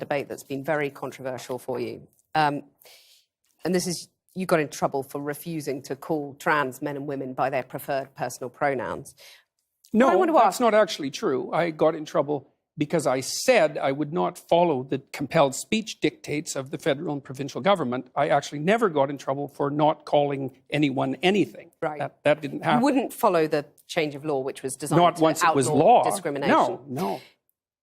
debate that's been very controversial for you. And this is, you got in trouble for refusing to call trans men and women by their preferred personal pronouns. No, that's not actually true. I got in trouble because I said I would not follow the compelled speech dictates of the federal and provincial government. I actually never got in trouble for not calling anyone anything. Right. That didn't happen. You wouldn't follow the change of law, which was designed not to once outlaw it was law. discrimination. No.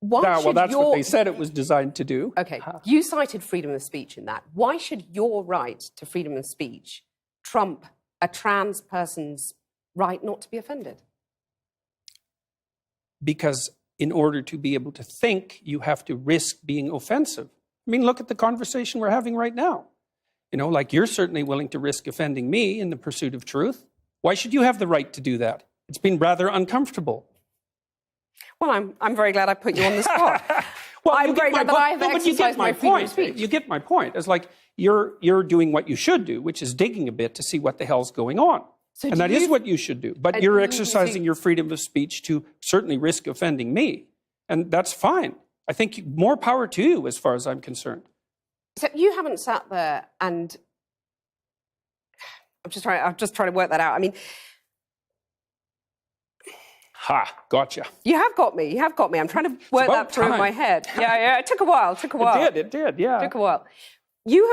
Well, that's what they said it was designed to do. OK, you cited freedom of speech in that. Why should your right to freedom of speech trump a trans person's right not to be offended? Because in order to be able to think, you have to risk being offensive. I mean, look at the conversation we're having right now. You know, like you're certainly willing to risk offending me in the pursuit of truth. Why should you have the right to do that? It's been rather uncomfortable. Well, I'm very glad I put you on the spot. Well, I'm very glad that I have exercised my freedom of speech. You get my point. It's like you're doing what you should do, which is digging a bit to see what the hell's going on. So and that is what you should do. But you're exercising your freedom of speech to certainly risk offending me. And that's fine. I think more power to you as far as I'm concerned. So you haven't sat there and... I'm just trying to work that out. I mean... Ha, gotcha. You have got me. I'm trying to work that through in my head. Yeah, it took a while. It did, yeah. It took a while. You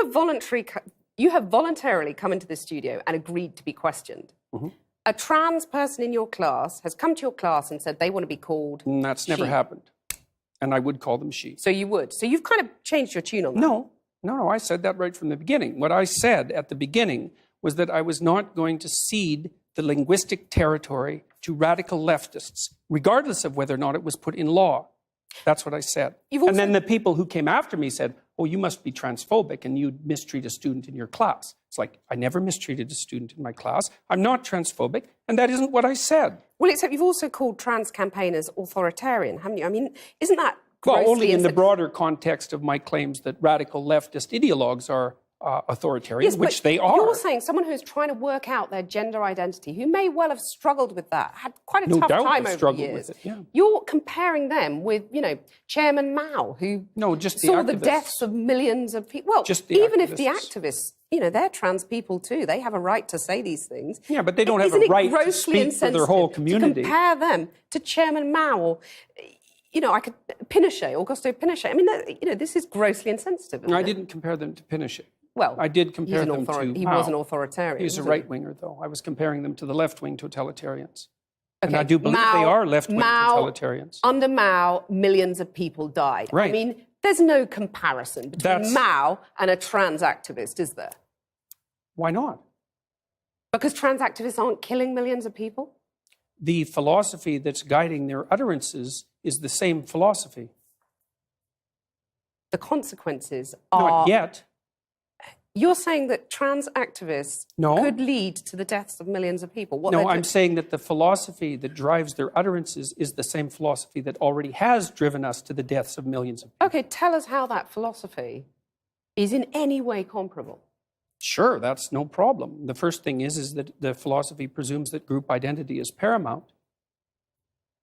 have voluntarily come into the studio and agreed to be questioned. Mm-hmm. A trans person in your class has come to your class and said they want to be called That's never happened. And I would call them she. So you would. So you've kind of changed your tune on that. No, I said that right from the beginning. What I said at the beginning was that I was not going to cede the linguistic territory to radical leftists, regardless of whether or not it was put in law. That's what I said. And then the people who came after me said, oh, you must be transphobic and you'd mistreat a student in your class. It's like, I never mistreated a student in my class. I'm not transphobic, and that isn't what I said. Well, except you've also called trans campaigners authoritarian, haven't you? I mean, isn't that grossly... Well, only in the broader context of my claims that radical leftist ideologues are authoritarian, which they are. You're saying someone who's trying to work out their gender identity, who may well have struggled with that, had quite a tough time over the years. With it, yeah. You're comparing them with, Chairman Mao, who saw the deaths of millions of people. Well, even if the activists, they're trans people too. They have a right to say these things. Yeah, but they don't have a right to speak for their whole community. To compare them to Chairman Mao or... Augusto Pinochet. I mean, this is grossly insensitive. No, I didn't compare them to Pinochet. Well, I did compare them to He was an authoritarian. He's a right-winger, though. I was comparing them to the left-wing totalitarians. Okay. And I do believe they are left-wing totalitarians. Under Mao, millions of people died. Right. I mean, there's no comparison between Mao and a trans activist, is there? Why not? Because trans activists aren't killing millions of people? The philosophy that's guiding their utterances is the same philosophy. The consequences are... Not yet. You're saying that trans activists could lead to the deaths of millions of people? I'm saying that the philosophy that drives their utterances is the same philosophy that already has driven us to the deaths of millions of people. Okay, tell us how that philosophy is in any way comparable. Sure, that's no problem. The first thing is that the philosophy presumes that group identity is paramount.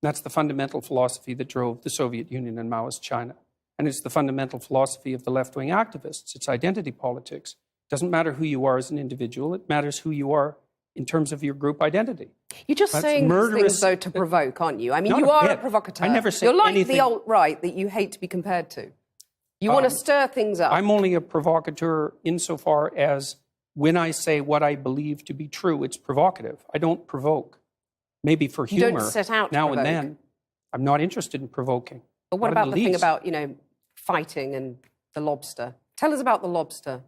That's the fundamental philosophy that drove the Soviet Union and Maoist China. And it's the fundamental philosophy of the left-wing activists. It's identity politics. It doesn't matter who you are as an individual. It matters who you are in terms of your group identity. You're just saying these things, though, to provoke, aren't you? I mean, you are a provocateur. I never say anything. You're like the alt-right that you hate to be compared to. You want to stir things up. I'm only a provocateur insofar as when I say what I believe to be true, it's provocative. I don't provoke. Maybe for humor, you don't set out now and then. I'm not interested in provoking. But what about the thing about, fighting and the lobster? Tell us about the lobster.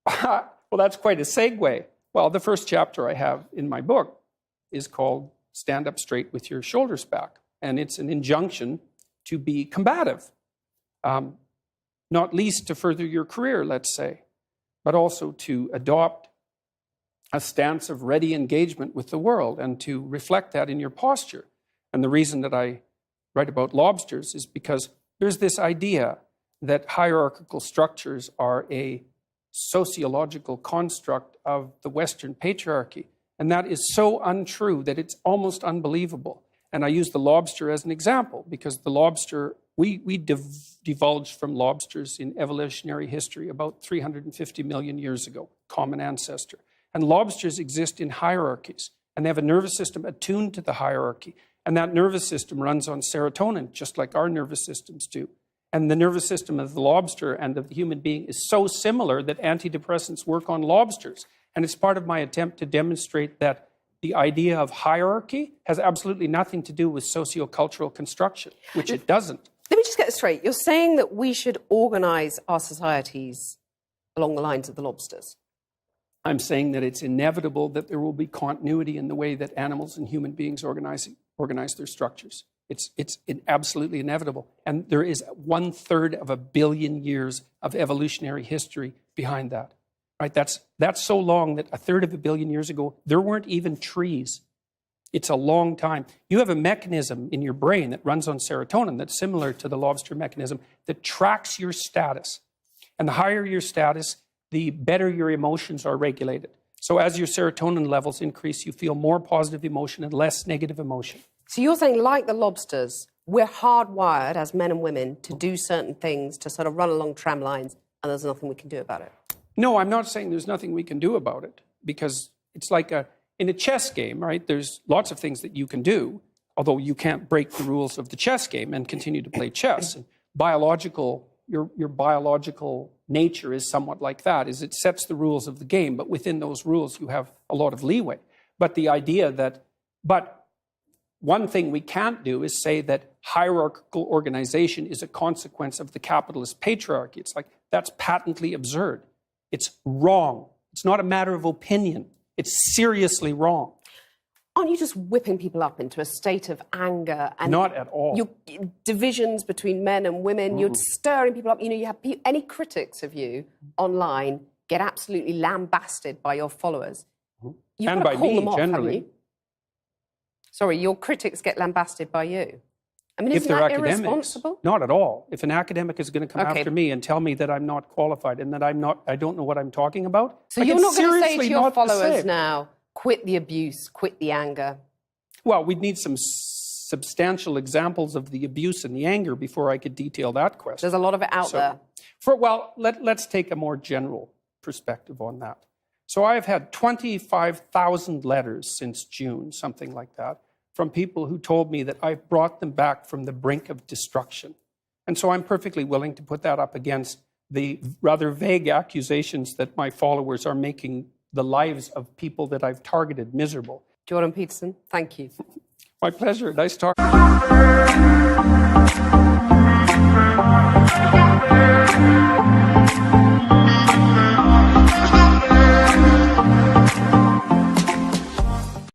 Well, that's quite a segue. Well, the first chapter I have in my book is called Stand Up Straight with Your Shoulders Back. And it's an injunction to be combative, not least to further your career, let's say, but also to adopt a stance of ready engagement with the world and to reflect that in your posture. And the reason that I write about lobsters is because there's this idea that hierarchical structures are a sociological construct of the Western patriarchy. And that is so untrue that it's almost unbelievable. And I use the lobster as an example because the lobster we divulged from lobsters in evolutionary history about 350 million years ago, common ancestor. And lobsters exist in hierarchies, and they have a nervous system attuned to the hierarchy. And that nervous system runs on serotonin, just like our nervous systems do. And the nervous system of the lobster and of the human being is so similar that antidepressants work on lobsters. And it's part of my attempt to demonstrate that the idea of hierarchy has absolutely nothing to do with sociocultural construction, which it doesn't. Let me just get this straight. You're saying that we should organise our societies along the lines of the lobsters? I'm saying that it's inevitable that there will be continuity in the way that animals and human beings organize their structures. It's absolutely inevitable. And there is 1/3 of a billion years of evolutionary history behind that. Right? That's so long that 1/3 of a billion years ago, there weren't even trees. It's a long time. You have a mechanism in your brain that runs on serotonin that's similar to the lobster mechanism that tracks your status. And the higher your status, the better your emotions are regulated. So as your serotonin levels increase, you feel more positive emotion and less negative emotion. So you're saying, like the lobsters, we're hardwired as men and women to do certain things, to sort of run along tram lines, and there's nothing we can do about it? No, I'm not saying there's nothing we can do about it, because it's like in a chess game, right? There's lots of things that you can do, although you can't break the rules of the chess game and continue to play chess. And your biological nature is somewhat like that, is it sets the rules of the game, but within those rules you have a lot of leeway. But the idea but one thing we can't do is say that hierarchical organization is a consequence of the capitalist patriarchy. It's like, that's patently absurd. It's wrong. It's not a matter of opinion. It's seriously wrong. Aren't you just whipping people up into a state of anger? And not at all. Divisions between men and women, you're stirring people up. You know, you have any critics of you online get absolutely lambasted by your followers. You've and got to by call me, them off, generally. haven't you? Sorry, your critics get lambasted by you. I mean, If isn't they're that academics, irresponsible? not at all. If an academic is going to come after me and tell me that I'm not qualified and that I don't know what I'm talking about, so you're not going to say to your followers now, quit the abuse, quit the anger? Well, we'd need some substantial examples of the abuse and the anger before I could detail that question. There's a lot of it out there. Let's take a more general perspective on that. So I've had 25,000 letters since June, something like that, from people who told me that I've brought them back from the brink of destruction. And so I'm perfectly willing to put that up against the rather vague accusations that my followers are making the lives of people that I've targeted miserable. Jordan Peterson, thank you. My pleasure. Nice talking.